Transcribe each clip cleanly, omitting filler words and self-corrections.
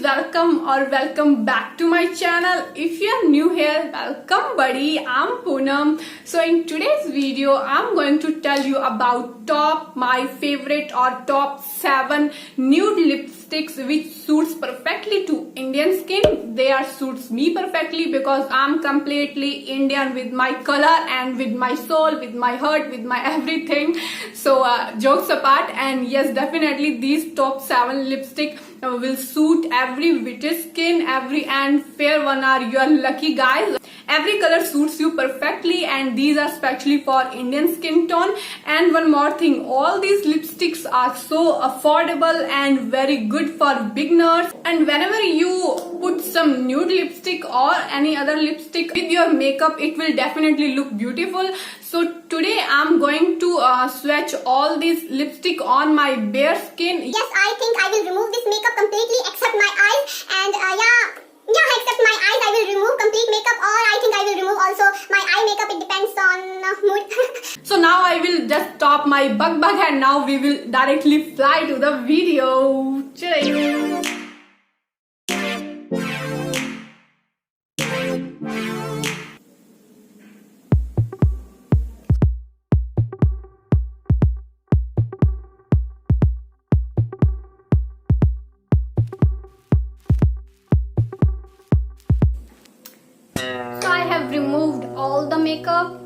guys, welcome back to my channel. If you are new here, welcome buddy. I'm Poonam. So in today's video I'm going to tell you about my favorite or top 7 nude lipsticks which suits perfectly to Indian skin. They are suits me perfectly because I'm completely Indian with my color and with my soul, with my heart, with my everything. So jokes apart, and yes, definitely these top 7 lipstick will suit every British skin, and fair one are your lucky guys. Every color suits you perfectly, and these are especially for Indian skin tone. And one more thing, all these lipsticks are so affordable and very good for beginners. And whenever you put some nude lipstick or any other lipstick with your makeup, it will definitely look beautiful. So today I'm going to swatch all these lipstick on my bare skin. Yes, I think I will remove this makeup completely except my eyes, and except my eyes I will remove complete makeup, or I think I will remove also my eye makeup. It depends on mood. So now I will just stop my bug and now we will directly fly to the video. Chilling. So I have removed all the makeup.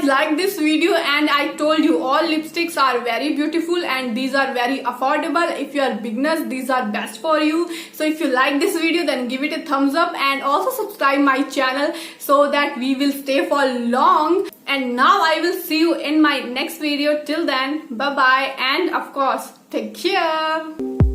liked this video, and I told you all lipsticks are very beautiful and these are very affordable. If you are beginners, these are best for you. So if you like this video, then give it a thumbs up and also subscribe my channel so that we will stay for long. And now I will see you in my next video. Till then, bye bye, and of course, take care.